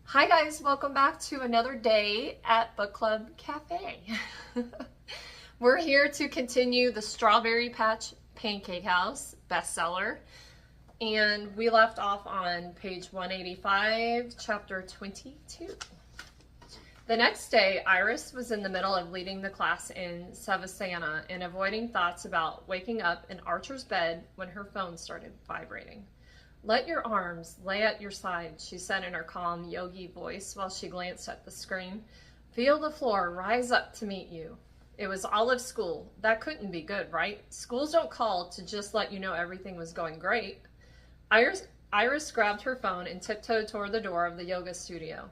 Hi guys, welcome back to another day at Book Club Cafe. We're here to continue the Strawberry Patch Pancake House bestseller, and we left off on page 185, chapter 22. The next day, Iris was in the middle of leading the class in Savasana and avoiding thoughts about waking up in Archer's bed when her phone started vibrating. "Let your arms lay at your side," she said in her calm, yogi voice while she glanced at the screen. "Feel the floor rise up to meet you." It was Olive's school. That couldn't be good, right? Schools don't call to just let you know everything was going great. Iris grabbed her phone and tiptoed toward the door of the yoga studio.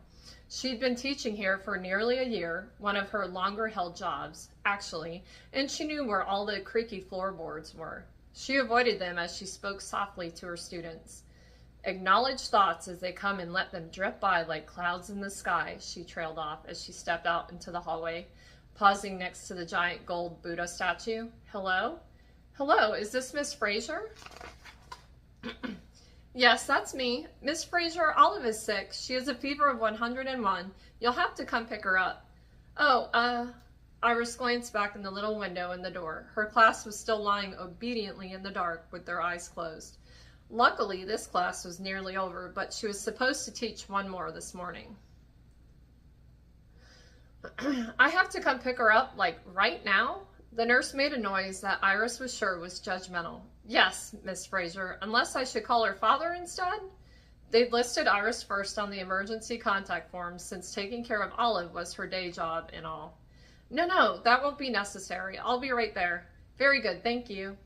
She'd been teaching here for nearly a year, one of her longer-held jobs, actually, and she knew where all the creaky floorboards were. She avoided them as she spoke softly to her students. "Acknowledge thoughts as they come and let them drip by like clouds in the sky," she trailed off as she stepped out into the hallway, pausing next to the giant gold Buddha statue. "Hello? Hello, is this Miss Fraser?" "Yes, that's me. Miss Fraser, Olive is sick. She has a fever of 101. You'll have to come pick her up." "Oh, Iris glanced back in the little window in the door. Her class was still lying obediently in the dark with their eyes closed. Luckily, this class was nearly over, but she was supposed to teach one more this morning. "I have to come pick her up, like, right now?" The nurse made a noise that Iris was sure was judgmental. "Yes, Miss Fraser, unless I should call her father instead?" They'd listed Iris first on the emergency contact form since taking care of Olive was her day job and all. No, that won't be necessary. I'll be right there." "Very good, thank you."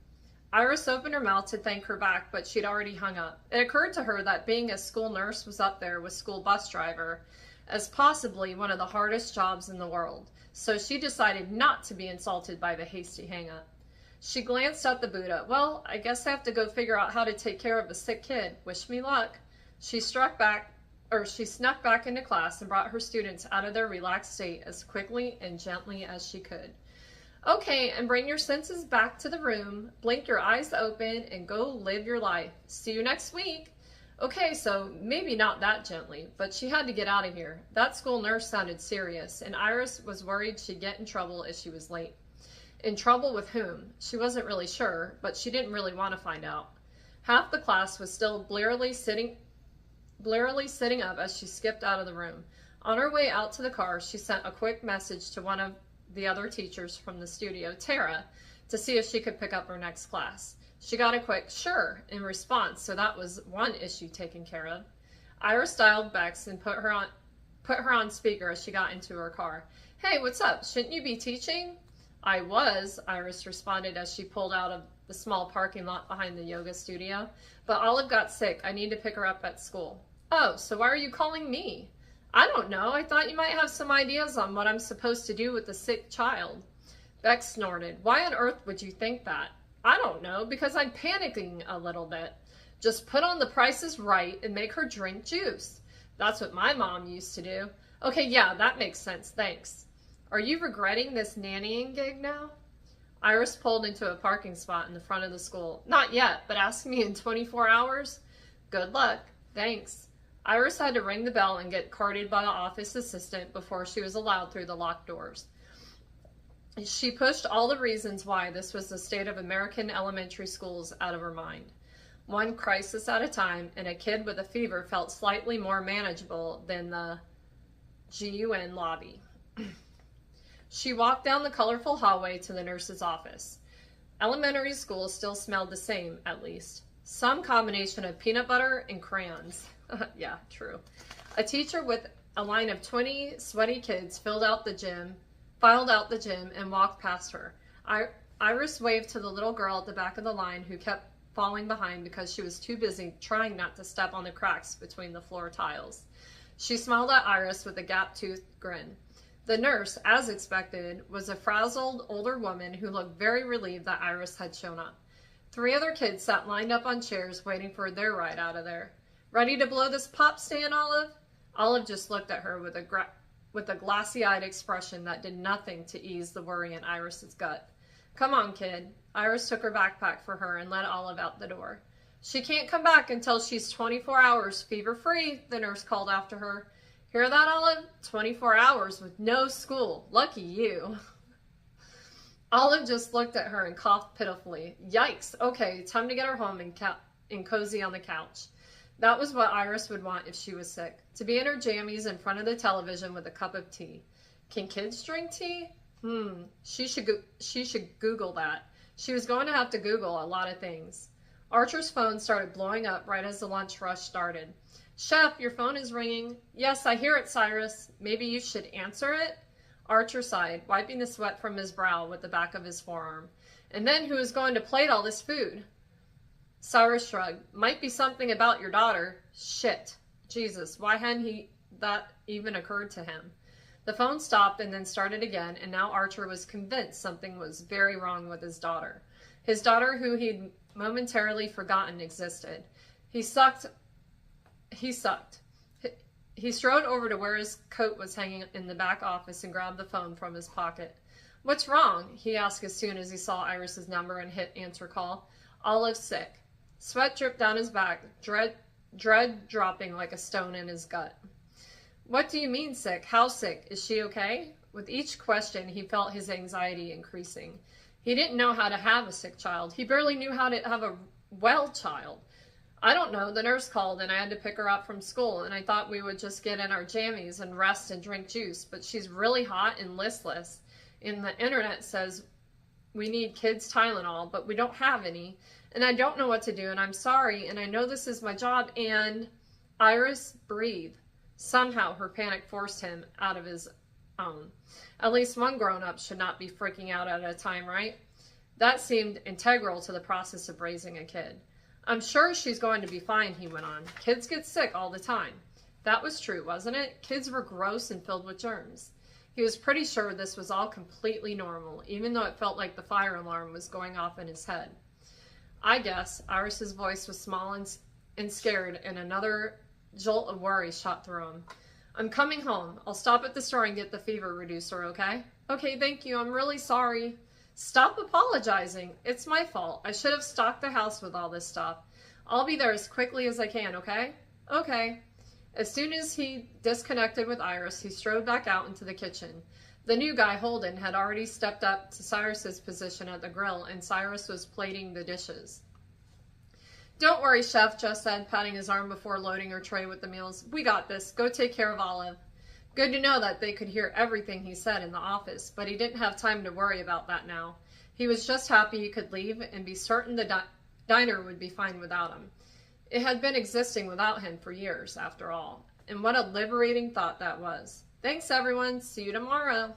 Iris opened her mouth to thank her back, but she'd already hung up. It occurred to her that being a school nurse was up there with school bus driver as possibly one of the hardest jobs in the world, so she decided not to be insulted by the hasty hang-up. She glanced at the Buddha. "Well, I guess I have to go figure out how to take care of a sick kid. Wish me luck." She snuck back into class and brought her students out of their relaxed state as quickly and gently as she could. "Okay, and bring your senses back to the room. Blink your eyes open and go live your life. See you next week." Okay, so maybe not that gently, but she had to get out of here. That school nurse sounded serious, and Iris was worried she'd get in trouble if she was late. In trouble with whom? She wasn't really sure, but she didn't really want to find out. Half the class was still blearily sitting up as she skipped out of the room. On her way out to the car, she sent a quick message to one of the other teachers from the studio, Tara, to see if she could pick up her next class. She got a quick "sure" in response, so that was one issue taken care of. Iris dialed Bex and put her on speaker as she got into her car. "Hey, what's up? Shouldn't you be teaching?" "I was," Iris responded as she pulled out of the small parking lot behind the yoga studio. "But Olive got sick. I need to pick her up at school." "Oh, so why are you calling me?" "I don't know. I thought you might have some ideas on what I'm supposed to do with a sick child." Bex snorted. "Why on earth would you think that?" "I don't know, because I'm panicking a little bit. Just put on The Price is Right and make her drink juice. That's what my mom used to do." "Okay, yeah, that makes sense. Thanks." "Are you regretting this nannying gig now?" Iris pulled into a parking spot in the front of the school. "Not yet, but ask me in 24 hours. "Good luck. Thanks." Iris had to ring the bell and get carted by the office assistant before she was allowed through the locked doors. She pushed all the reasons why this was the state of American elementary schools out of her mind. One crisis at a time, and a kid with a fever felt slightly more manageable than the GUN lobby. She walked down the colorful hallway to the nurse's office. Elementary school still smelled the same, at least. Some combination of peanut butter and crayons. Yeah, true. A teacher with a line of 20 sweaty kids filed out the gym and walked past her. Iris waved to the little girl at the back of the line who kept falling behind because she was too busy trying not to step on the cracks between the floor tiles. She smiled at Iris with a gap-toothed grin. The nurse, as expected, was a frazzled older woman who looked very relieved that Iris had shown up. 3 other kids sat lined up on chairs waiting for their ride out of there. "Ready to blow this pop stand, Olive?" Olive just looked at her with a glassy-eyed expression that did nothing to ease the worry in Iris's gut. "Come on, kid." Iris took her backpack for her and led Olive out the door. "She can't come back until she's 24 hours fever-free," the nurse called after her. Hear that, Olive? 24 hours with no school. Lucky you. Olive just looked at her and coughed pitifully. Yikes. Okay, time to get her home and cozy on the couch. That was what Iris would want if she was sick. To be in her jammies in front of the television with a cup of tea. Can kids drink tea? She should Google that. She was going to have to Google a lot of things. Archer's phone started blowing up right as the lunch rush started. Chef, your phone is ringing. Yes, I hear it, Cyrus. Maybe you should answer it? Archer sighed, wiping the sweat from his brow with the back of his forearm. And then who is going to plate all this food? Cyrus shrugged. Might be something about your daughter. Shit. Jesus, why hadn't that even occurred to him? The phone stopped and then started again, and now Archer was convinced something was very wrong with his daughter. His daughter, who he'd momentarily forgotten existed. He sucked. He strode over to where his coat was hanging in the back office and grabbed the phone from his pocket. What's wrong? He asked as soon as he saw Iris's number and hit answer call. Olive's sick. Sweat dripped down his back, dread dropping like a stone in his gut. What do you mean sick? How sick? Is she okay? With each question, he felt his anxiety increasing. He didn't know how to have a sick child. He barely knew how to have a well child. I don't know. The nurse called and I had to pick her up from school, and I thought we would just get in our jammies and rest and drink juice, but she's really hot and listless. And the internet says we need kids Tylenol, but we don't have any, and I don't know what to do, and I'm sorry, and I know this is my job, and... Iris, breathe. Somehow her panic forced him out of his own. At least one grown-up should not be freaking out at a time, right? That seemed integral to the process of raising a kid. I'm sure she's going to be fine, he went on. Kids get sick all the time. That was true, wasn't it? Kids were gross and filled with germs. He was pretty sure this was all completely normal, even though it felt like the fire alarm was going off in his head. I guess. Iris's voice was small and scared, and another jolt of worry shot through him. I'm coming home. I'll stop at the store and get the fever reducer, okay? Okay, thank you. I'm really sorry. Stop apologizing. It's my fault. I should have stocked the house with all this stuff. I'll be there as quickly as I can, okay? Okay. As soon as he disconnected with Iris, he strode back out into the kitchen. The new guy, Holden, had already stepped up to Cyrus's position at the grill, and Cyrus was plating the dishes. Don't worry, Chef, Jess said, patting his arm before loading her tray with the meals. We got this. Go take care of Olive. Good to know that they could hear everything he said in the office, but he didn't have time to worry about that now. He was just happy he could leave and be certain the diner would be fine without him. It had been existing without him for years, after all. And what a liberating thought that was. Thanks, everyone. See you tomorrow.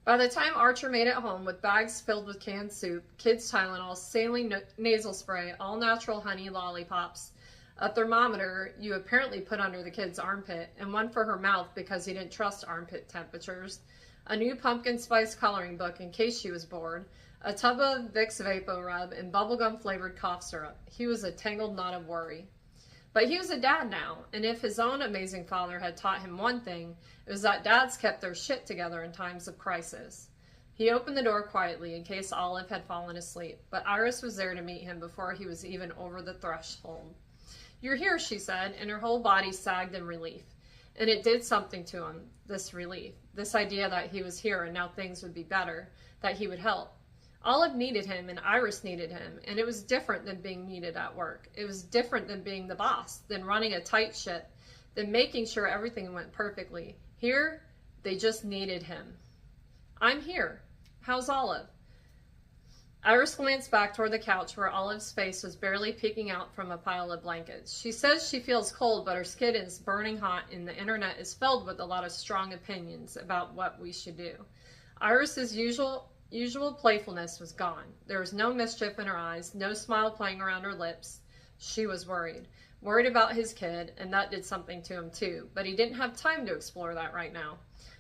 By the time Archer made it home with bags filled with canned soup, kids' Tylenol, saline nasal spray, all-natural honey lollipops, a thermometer you apparently put under the kid's armpit, and one for her mouth because he didn't trust armpit temperatures, a new pumpkin spice coloring book in case she was bored, a tub of Vicks VapoRub, and bubblegum-flavored cough syrup. He was a tangled knot of worry. But he was a dad now, and if his own amazing father had taught him one thing, it was that dads kept their shit together in times of crisis. He opened the door quietly in case Olive had fallen asleep, but Iris was there to meet him before he was even over the threshold. You're here, she said, and her whole body sagged in relief. And it did something to him, this relief, this idea that he was here and now things would be better, that he would help. Olive needed him and Iris needed him, and it was different than being needed at work. It was different than being the boss, than running a tight ship, than making sure everything went perfectly. Here, they just needed him. I'm here. How's Olive? Iris glanced back toward the couch where Olive's face was barely peeking out from a pile of blankets. She says she feels cold, but her skin is burning hot, and the internet is filled with a lot of strong opinions about what we should do. Iris's usual playfulness was gone. There was no mischief in her eyes, no smile playing around her lips. She was worried about his kid, and that did something to him too, but he didn't have time to explore that right now.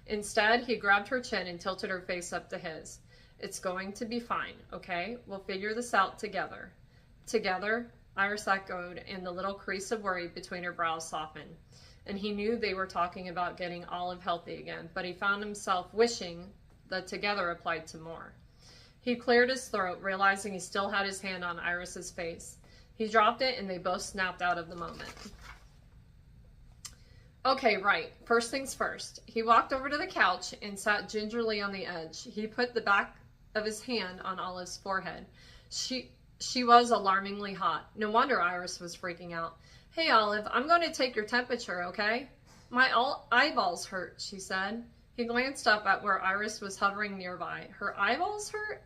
Instead, he grabbed her chin and tilted her face up to his. It's going to be fine, okay? We'll figure this out together. Together? Iris echoed, and the little crease of worry between her brows softened. And he knew they were talking about getting Olive healthy again, but he found himself wishing the together applied to more. He cleared his throat, realizing he still had his hand on Iris's face. He dropped it, and they both snapped out of the moment. Okay, right. First things first. He walked over to the couch and sat gingerly on the edge. He put the back of his hand on Olive's forehead. She was alarmingly hot. No wonder Iris was freaking out. Hey, Olive, I'm going to take your temperature, okay? My eyeballs hurt, she said. He glanced up at where Iris was hovering nearby. Her eyeballs hurt?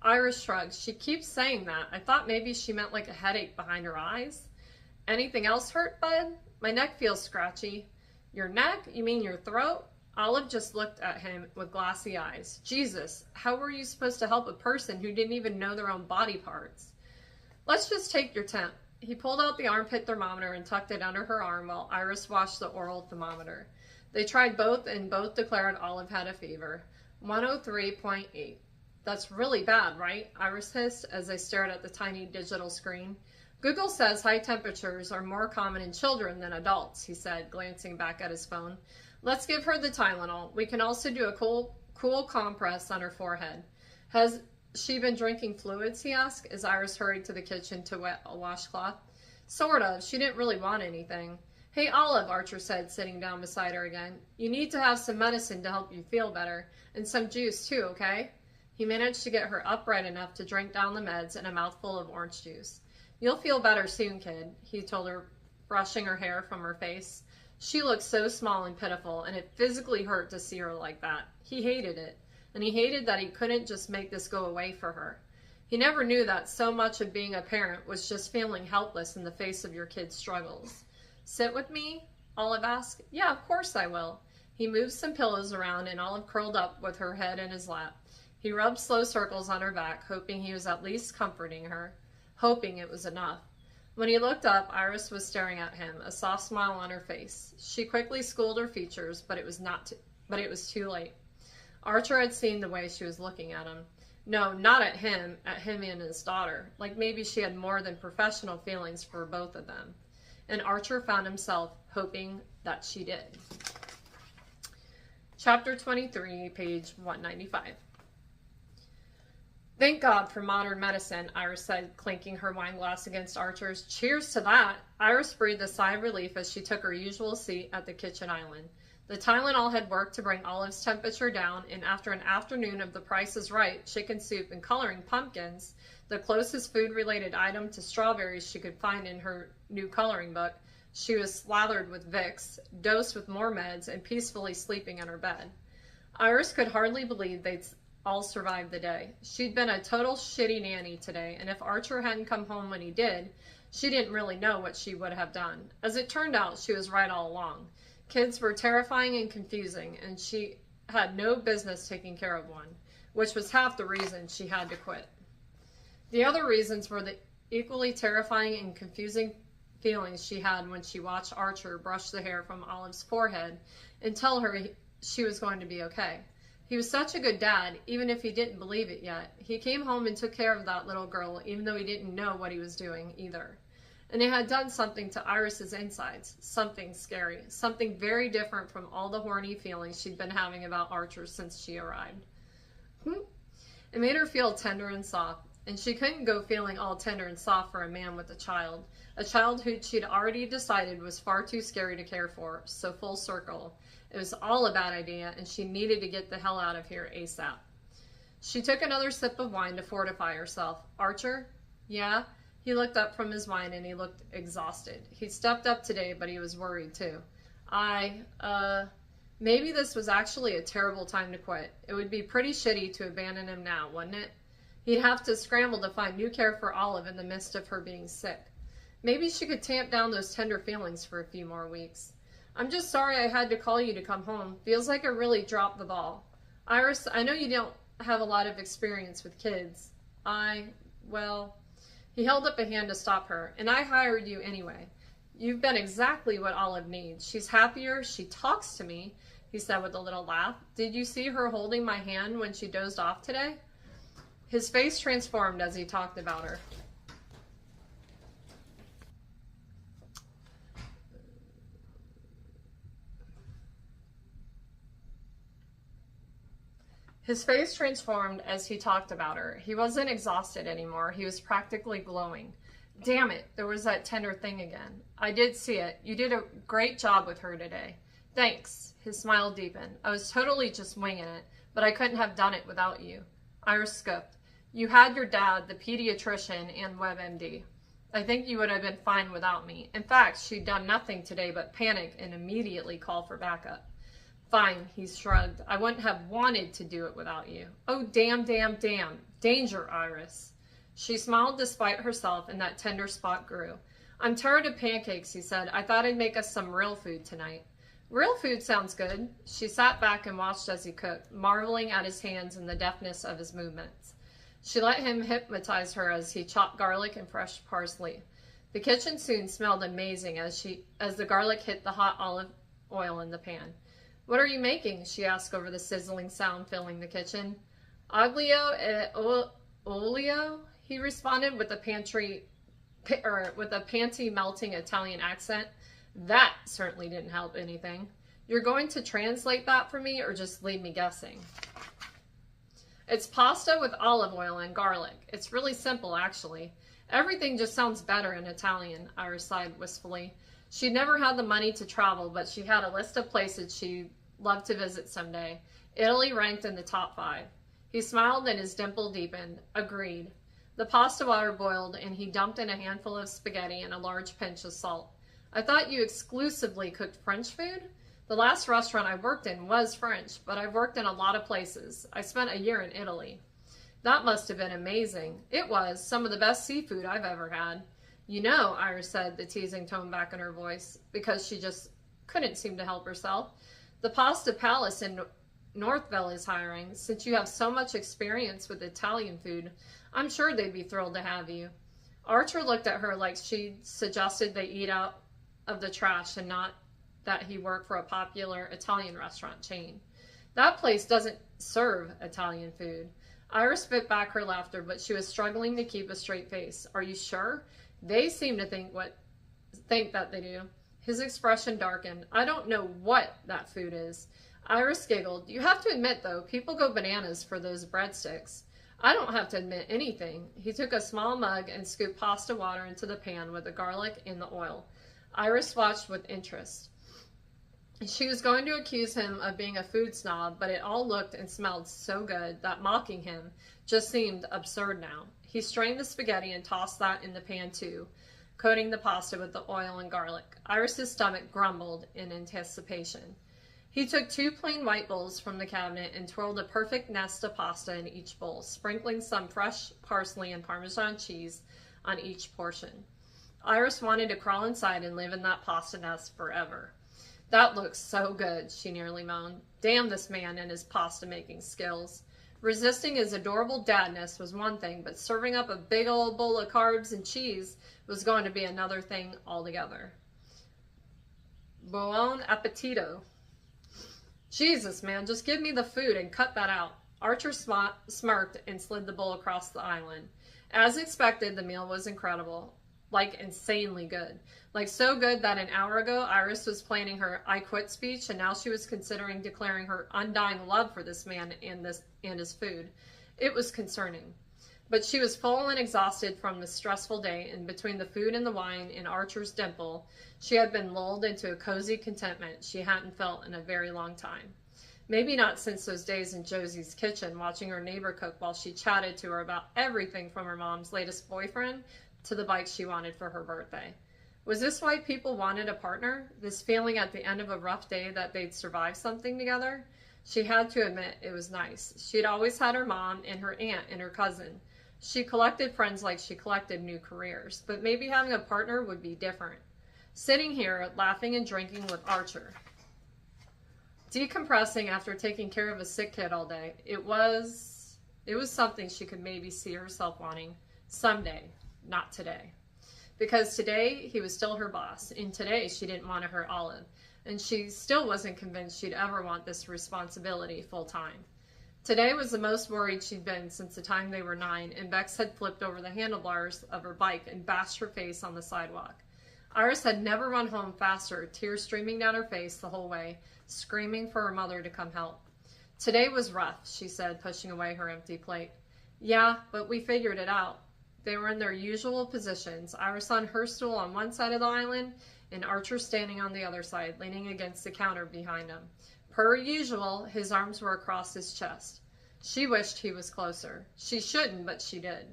Iris shrugged. She keeps saying that. I thought maybe she meant like a headache behind her eyes. Anything else hurt, bud? My neck feels scratchy. Your neck? You mean your throat? Olive just looked at him with glassy eyes. Jesus, how were you supposed to help a person who didn't even know their own body parts? Let's just take your temp. He pulled out the armpit thermometer and tucked it under her arm while Iris watched the oral thermometer. They tried both and both declared Olive had a fever. 103.8. That's really bad, right? Iris hissed as they stared at the tiny digital screen. Google says high temperatures are more common in children than adults, he said, glancing back at his phone. Let's give her the Tylenol. We can also do a cool compress on her forehead. Has she been drinking fluids, he asked, as Iris hurried to the kitchen to wet a washcloth. Sort of. She didn't really want anything. Hey, Olive, Archer said, sitting down beside her again. You need to have some medicine to help you feel better. And some juice, too, okay? He managed to get her upright enough to drink down the meds and a mouthful of orange juice. You'll feel better soon, kid, he told her, brushing her hair from her face. She looked so small and pitiful, and it physically hurt to see her like that. He hated it, and he hated that he couldn't just make this go away for her. He never knew that so much of being a parent was just feeling helpless in the face of your kid's struggles. Sit with me? Olive asked. Yeah, of course I will. He moved some pillows around, and Olive curled up with her head in his lap. He rubbed slow circles on her back, hoping he was at least comforting her, hoping it was enough. When he looked up, Iris was staring at him, a soft smile on her face. She quickly schooled her features, but it was too late. Archer had seen the way she was looking at him. No, not at him and his daughter. Like maybe she had more than professional feelings for both of them. And Archer found himself hoping that she did. Chapter 23, page 195. Thank God for modern medicine, Iris said, clinking her wine glass against Archer's. Cheers to that! Iris breathed a sigh of relief as she took her usual seat at the kitchen island. The Tylenol had worked to bring Olive's temperature down, and after an afternoon of The Price is Right, chicken soup, and coloring pumpkins, the closest food-related item to strawberries she could find in her new coloring book, she was slathered with Vicks, dosed with more meds, and peacefully sleeping in her bed. Iris could hardly believe they'd all survived the day. She'd been a total shitty nanny today, and if Archer hadn't come home when he did, she didn't really know what she would have done. As it turned out, she was right all along. Kids were terrifying and confusing, and she had no business taking care of one, which was half the reason she had to quit. The other reasons were the equally terrifying and confusing feelings she had when she watched Archer brush the hair from Olive's forehead and tell her she was going to be okay. He was such a good dad, even if he didn't believe it yet. He came home and took care of that little girl, even though he didn't know what he was doing either. And it had done something to Iris's insides, something scary, something very different from all the horny feelings she'd been having about Archer since she arrived. It made her feel tender and soft, and she couldn't go feeling all tender and soft for a man with a child who she'd already decided was far too scary to care for, so full circle. It was all a bad idea, and she needed to get the hell out of here ASAP. She took another sip of wine to fortify herself. Archer? Yeah? He looked up from his wine, and he looked exhausted. He stepped up today, but he was worried, too. Maybe this was actually a terrible time to quit. It would be pretty shitty to abandon him now, wouldn't it? He'd have to scramble to find new care for Olive in the midst of her being sick. Maybe she could tamp down those tender feelings for a few more weeks. I'm just sorry I had to call you to come home. Feels like I really dropped the ball. Iris, I know you don't have a lot of experience with kids. He held up a hand to stop her. And I hired you anyway. You've been exactly what Olive needs. She's happier. She talks to me, he said with a little laugh. Did you see her holding my hand when she dozed off today? His face transformed as he talked about her. His face transformed as he talked about her. He wasn't exhausted anymore. He was practically glowing. Damn it, there was that tender thing again. I did see it. You did a great job with her today. Thanks. His smile deepened. I was totally just winging it, but I couldn't have done it without you. Iris scoffed. You had your dad, the pediatrician, and WebMD. I think you would have been fine without me. In fact, she'd done nothing today but panic and immediately call for backup. Fine, he shrugged. I wouldn't have wanted to do it without you. Oh, damn, damn, damn. Danger, Iris. She smiled despite herself, and that tender spot grew. I'm tired of pancakes, he said. I thought I'd make us some real food tonight. Real food sounds good. She sat back and watched as he cooked, marveling at his hands and the deftness of his movements. She let him hypnotize her as he chopped garlic and fresh parsley. The kitchen soon smelled amazing as the garlic hit the hot olive oil in the pan. What are you making? She asked over the sizzling sound filling the kitchen. Aglio e olio, he responded with a panty-melting Italian accent. That certainly didn't help anything. You're going to translate that for me or just leave me guessing? It's pasta with olive oil and garlic. It's really simple, actually. Everything just sounds better in Italian, Iris sighed wistfully. She'd never had the money to travel, but she had a list of places she'd love to visit someday. Italy ranked in the top 5. He smiled and his dimple deepened. Agreed. The pasta water boiled and he dumped in a handful of spaghetti and a large pinch of salt. I thought you exclusively cooked French food? The last restaurant I worked in was French, but I've worked in a lot of places. I spent a year in Italy. That must have been amazing. It was. Some of the best seafood I've ever had. You know, Iris said, the teasing tone back in her voice, because she just couldn't seem to help herself. The Pasta Palace in Northville is hiring. Since you have so much experience with Italian food, I'm sure they'd be thrilled to have you. Archer looked at her like she suggested they eat out of the trash and not that he worked for a popular Italian restaurant chain. That place doesn't serve Italian food. Iris spit back her laughter, but she was struggling to keep a straight face. Are you sure? They seem to think that they do. His expression darkened. I don't know what that food is. Iris giggled. You have to admit, though, people go bananas for those breadsticks. I don't have to admit anything. He took a small mug and scooped pasta water into the pan with the garlic and the oil. Iris watched with interest. She was going to accuse him of being a food snob, but it all looked and smelled so good that mocking him just seemed absurd now. He strained the spaghetti and tossed that in the pan too, coating the pasta with the oil and garlic. Iris's stomach grumbled in anticipation. He took 2 plain white bowls from the cabinet and twirled a perfect nest of pasta in each bowl, sprinkling some fresh parsley and Parmesan cheese on each portion. Iris wanted to crawl inside and live in that pasta nest forever. That looks so good, she nearly moaned. Damn this man and his pasta-making skills. Resisting his adorable dadness was one thing, but serving up a big old bowl of carbs and cheese was going to be another thing altogether. Buon appetito. Jesus, man, just give me the food and cut that out. Archer smirked and slid the bowl across the island. As expected, the meal was incredible. Like insanely good. Like so good that an hour ago, Iris was planning her I quit speech, and now she was considering declaring her undying love for this man and his food. It was concerning. But she was full and exhausted from the stressful day, and between the food and the wine and Archer's dimple, she had been lulled into a cozy contentment she hadn't felt in a very long time. Maybe not since those days in Josie's kitchen, watching her neighbor cook while she chatted to her about everything from her mom's latest boyfriend to the bike she wanted for her birthday. Was this why people wanted a partner? This feeling at the end of a rough day that they'd survived something together? She had to admit it was nice. She'd always had her mom and her aunt and her cousin. She collected friends like she collected new careers, but maybe having a partner would be different. Sitting here, laughing and drinking with Archer. Decompressing after taking care of a sick kid all day. It was something she could maybe see herself wanting someday. Not today. Because today, he was still her boss, and today she didn't want to hurt Olive, and she still wasn't convinced she'd ever want this responsibility full-time. Today was the most worried she'd been since the time they were 9, and Bex had flipped over the handlebars of her bike and bashed her face on the sidewalk. Iris had never run home faster, tears streaming down her face the whole way, screaming for her mother to come help. Today was rough, she said, pushing away her empty plate. Yeah, but we figured it out. They were in their usual positions. Iris on her stool on one side of the island, and Archer standing on the other side, leaning against the counter behind him. Per usual, his arms were across his chest. She wished he was closer. She shouldn't, but she did.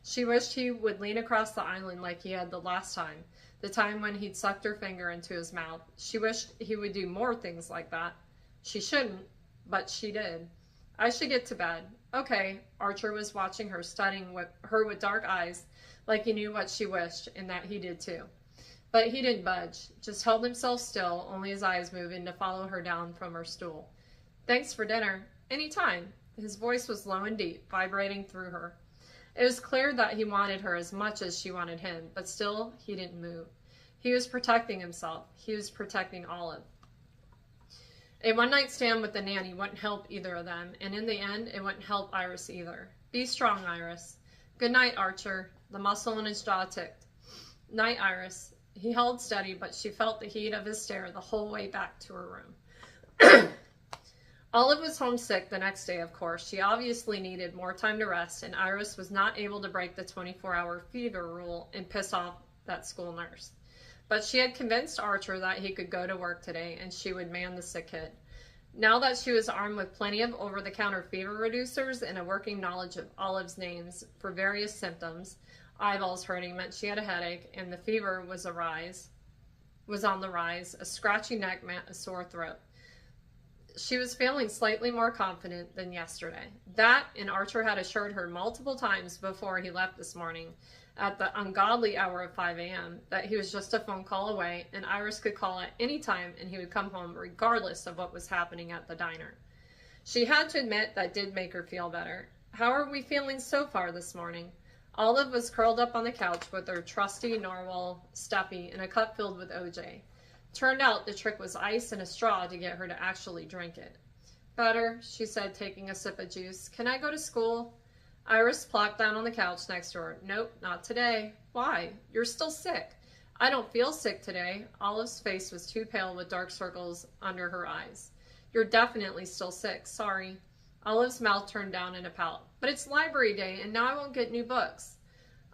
She wished he would lean across the island like he had the last time, the time when he'd sucked her finger into his mouth. She wished he would do more things like that. She shouldn't, but she did. I should get to bed. Okay. Archer was watching her, studying her with dark eyes, like he knew what she wished, and that he did too. But he didn't budge, just held himself still, only his eyes moving to follow her down from her stool. Thanks for dinner. Any time. His voice was low and deep, vibrating through her. It was clear that he wanted her as much as she wanted him, but still he didn't move. He was protecting himself. He was protecting Olive. A one-night stand with the nanny wouldn't help either of them, and in the end, it wouldn't help Iris either. Be strong, Iris. Good night, Archer. The muscle in his jaw ticked. Night, Iris. He held steady, but she felt the heat of his stare the whole way back to her room. Olive was homesick the next day, of course. She obviously needed more time to rest, and Iris was not able to break the 24-hour fever rule and piss off that school nurse. But she had convinced Archer that he could go to work today, and she would man the sick kid. Now that she was armed with plenty of over-the-counter fever reducers and a working knowledge of Olive's names for various symptoms, eyeballs hurting meant she had a headache, and the fever was on the rise. A scratchy neck meant a sore throat. She was feeling slightly more confident than yesterday. That, and Archer had assured her multiple times before he left this morning, at the ungodly hour of 5 a.m., that he was just a phone call away, and Iris could call at any time and he would come home regardless of what was happening at the diner. She had to admit that did make her feel better. How are we feeling so far this morning? Olive was curled up on the couch with her trusty narwhal stuffy and a cup filled with OJ. Turned out the trick was ice and a straw to get her to actually drink it. Better, she said, taking a sip of juice. Can I go to school? Iris plopped down on the couch next to her. Nope, not today. Why? You're still sick. I don't feel sick today. Olive's face was too pale with dark circles under her eyes. You're definitely still sick. Sorry. Olive's mouth turned down in a pout. But it's library day, and now I won't get new books.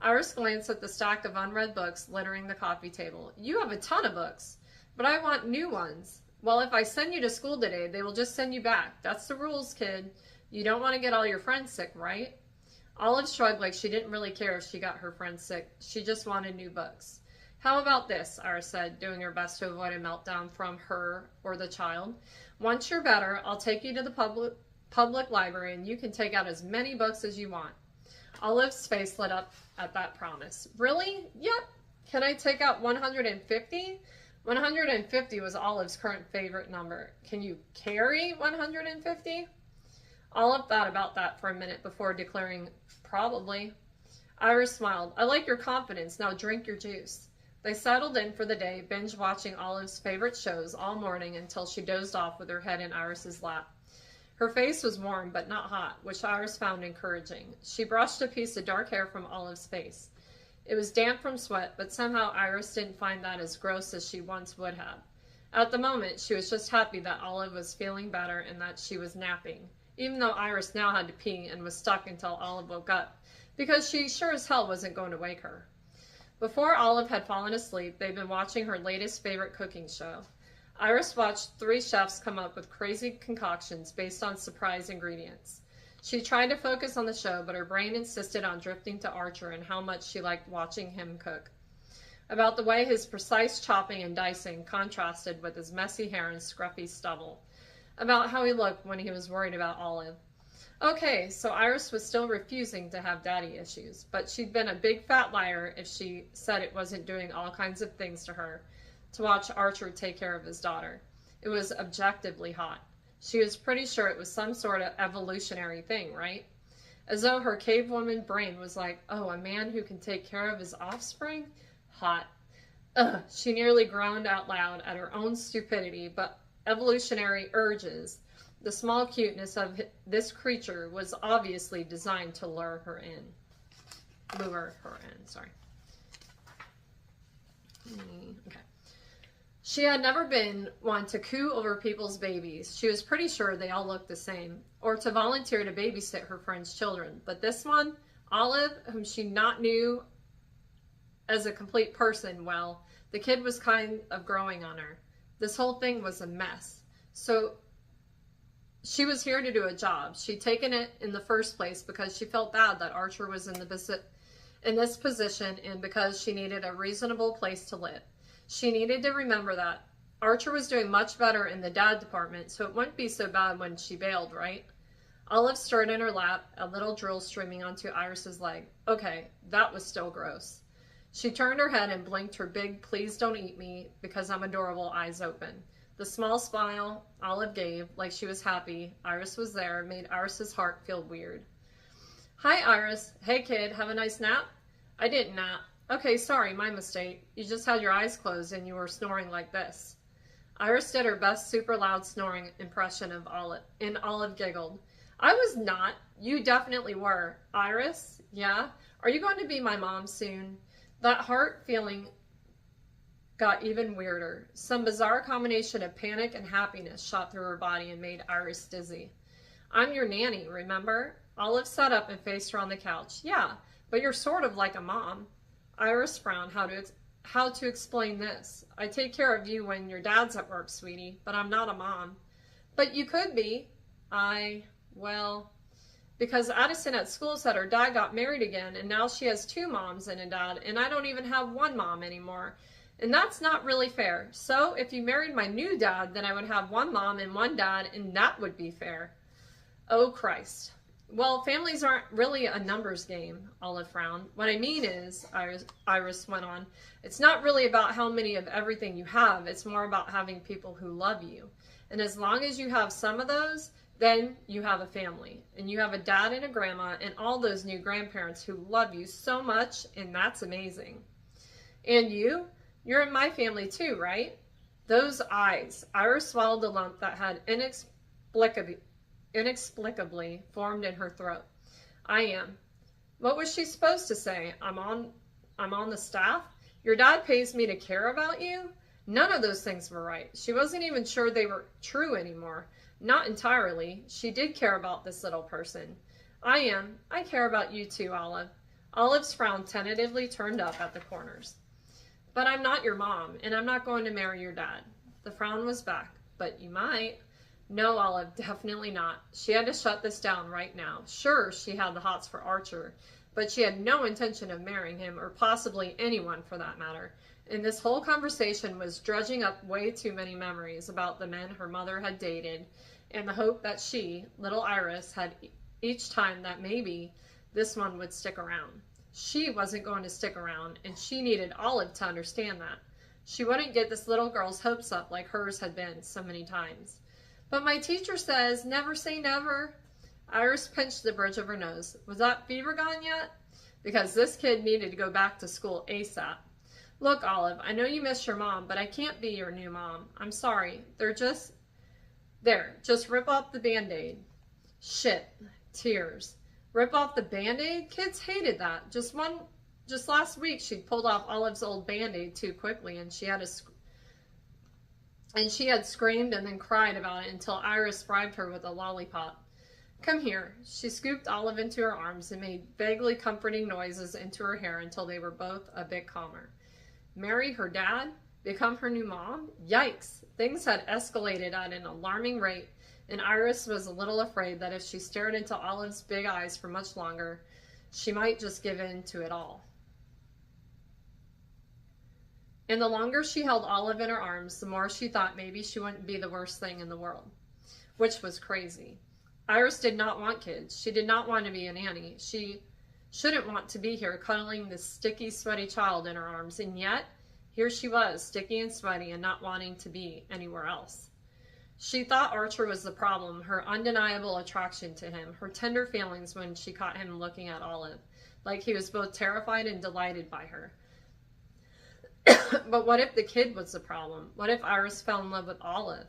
Iris glanced at the stack of unread books littering the coffee table. You have a ton of books. But I want new ones. Well, if I send you to school today, they will just send you back. That's the rules, kid. You don't want to get all your friends sick, right? Olive shrugged like she didn't really care if she got her friends sick. She just wanted new books. How about this, Iris said, doing her best to avoid a meltdown from her or the child. Once you're better, I'll take you to the public library and you can take out as many books as you want. Olive's face lit up at that promise. Really? Yep. Can I take out 150? 150 was Olive's current favorite number. Can you carry 150? Olive thought about that for a minute before declaring, probably. Iris smiled. I like your confidence. Now drink your juice. They settled in for the day, binge watching Olive's favorite shows all morning until she dozed off with her head in Iris's lap. Her face was warm but not hot, which Iris found encouraging. She brushed a piece of dark hair from Olive's face. It was damp from sweat, but somehow Iris didn't find that as gross as she once would have. At the moment, she was just happy that Olive was feeling better and that she was napping, even though Iris now had to pee and was stuck until Olive woke up, because she sure as hell wasn't going to wake her. Before Olive had fallen asleep, they'd been watching her latest favorite cooking show. Iris watched 3 chefs come up with crazy concoctions based on surprise ingredients. She tried to focus on the show, but her brain insisted on drifting to Archer and how much she liked watching him cook. About the way his precise chopping and dicing contrasted with his messy hair and scruffy stubble. About how he looked when he was worried about Olive. Okay, so Iris was still refusing to have daddy issues, but she'd been a big fat liar if she said it wasn't doing all kinds of things to her to watch Archer take care of his daughter. It was objectively hot. She was pretty sure it was some sort of evolutionary thing, right? As though her cavewoman brain was like, oh, a man who can take care of his offspring? Hot. Ugh, she nearly groaned out loud at her own stupidity, but evolutionary urges. The small cuteness of this creature was obviously designed to lure her in. Okay. She had never been one to coo over people's babies. She was pretty sure they all looked the same, or to volunteer to babysit her friends' children. But this one, Olive, whom she not knew as a complete person, well, the kid was kind of growing on her. This whole thing was a mess. So she was here to do a job. She'd taken it in the first place because she felt bad that Archer was in this position, and because she needed a reasonable place to live. She needed to remember that Archer was doing much better in the dad department, so it wouldn't be so bad when she bailed, right? Olive stirred in her lap, a little drool streaming onto Iris's leg. Okay, that was still gross. She turned her head and blinked her big "please don't eat me because I'm adorable" eyes open. The small smile Olive gave, like she was happy Iris was there, made Iris's heart feel weird. Hi, Iris. Hey, kid, have a nice nap? I didn't nap. Okay, sorry, my mistake. You just had your eyes closed and you were snoring like this. Iris did her best super loud snoring impression of Olive, and Olive giggled. I was not. You definitely were. Iris? Yeah? Are you going to be my mom soon? That heart feeling got even weirder. Some bizarre combination of panic and happiness shot through her body and made Iris dizzy. I'm your nanny, remember? Olive sat up and faced her on the couch. Yeah, but you're sort of like a mom. Iris frowned. How to explain this? I take care of you when your dad's at work, sweetie, but I'm not a mom. But you could be. Because Addison at school said her dad got married again, and now she has 2 moms and a dad, and I don't even have 1 mom anymore. And that's not really fair. So if you married my new dad, then I would have 1 mom and 1 dad, and that would be fair. Oh, Christ. Well, families aren't really a numbers game, Olive frowned. What I mean is, Iris went on, it's not really about how many of everything you have. It's more about having people who love you. And as long as you have some of those, then you have a family. And you have a dad and a grandma and all those new grandparents who love you so much, and that's amazing. And you? You're in my family too, right? Those eyes. Iris swallowed the lump that had inexplicably formed in her throat. I am. What was she supposed to say? I'm on the staff? Your dad pays me to care about you? None of those things were right. She wasn't even sure they were true anymore. Not entirely. She did care about this little person. I am. I care about you too, Olive. Olive's frown tentatively turned up at the corners. But I'm not your mom, and I'm not going to marry your dad. The frown was back. But you might. No, Olive, definitely not. She had to shut this down right now. Sure, she had the hots for Archer, but she had no intention of marrying him, or possibly anyone for that matter. And this whole conversation was dredging up way too many memories about the men her mother had dated, and the hope that she, little Iris, had each time that maybe this one would stick around. She wasn't going to stick around, and she needed Olive to understand that. She wouldn't get this little girl's hopes up like hers had been so many times. But my teacher says, never say never. Iris pinched the bridge of her nose. Was that fever gone yet? Because this kid needed to go back to school ASAP. Look, Olive, I know you miss your mom, but I can't be your new mom. I'm sorry. Just rip off the Band-Aid. Shit. Tears. Rip off the Band-Aid? Kids hated that. Just last week, she'd pulled off Olive's old Band-Aid too quickly, and she had screamed and then cried about it until Iris bribed her with a lollipop. Come here. She scooped Olive into her arms and made vaguely comforting noises into her hair until they were both a bit calmer. Marry her dad? Become her new mom? Yikes! Things had escalated at an alarming rate, and Iris was a little afraid that if she stared into Olive's big eyes for much longer, she might just give in to it all. And the longer she held Olive in her arms, the more she thought maybe she wouldn't be the worst thing in the world, which was crazy. Iris did not want kids. She did not want to be a nanny. She shouldn't want to be here cuddling this sticky, sweaty child in her arms, and yet here she was, sticky and sweaty and not wanting to be anywhere else. She thought Archer was the problem, her undeniable attraction to him, her tender feelings when she caught him looking at Olive, like he was both terrified and delighted by her. But what if the kid was the problem? What if Iris fell in love with Olive?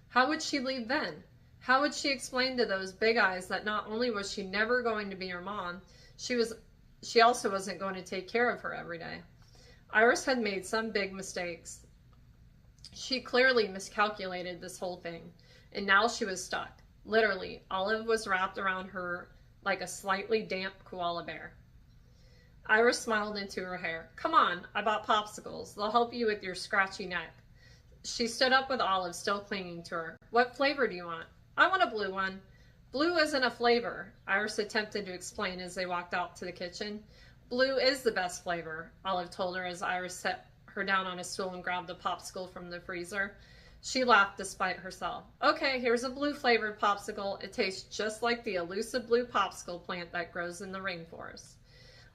How would she leave then? How would she explain to those big eyes that not only was she never going to be her mom, she also wasn't going to take care of her every day? Iris had made some big mistakes. She clearly miscalculated this whole thing, and now she was stuck. Literally, Olive was wrapped around her like a slightly damp koala bear. Iris smiled into her hair. Come on, I bought popsicles. They'll help you with your scratchy neck. She stood up with Olive still clinging to her. What flavor do you want? I want a blue one. Blue isn't a flavor, Iris attempted to explain as they walked out to the kitchen. Blue is the best flavor, Olive told her as Iris set her down on a stool and grabbed a popsicle from the freezer. She laughed despite herself. Okay, here's a blue flavored popsicle. It tastes just like the elusive blue popsicle plant that grows in the rainforest.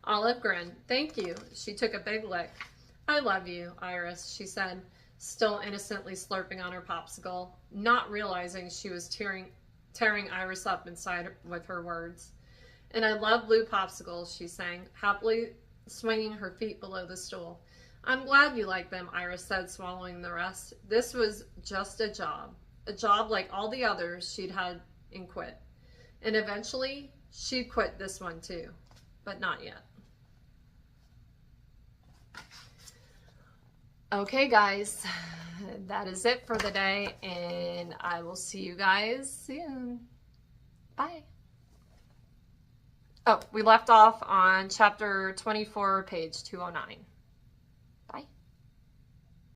Olive grinned. Thank you. She took a big lick. I love you, Iris, she said, still innocently slurping on her popsicle, not realizing she was tearing Iris up inside with her words. And I love blue popsicles, she sang, happily swinging her feet below the stool. I'm glad you like them, Iris said, swallowing the rest. This was just a job like all the others she'd had and quit. And eventually, she'd quit this one too, but not yet. Okay, guys, that is it for the day, and I will see you guys soon. Bye. Oh, we left off on chapter 24, page 209.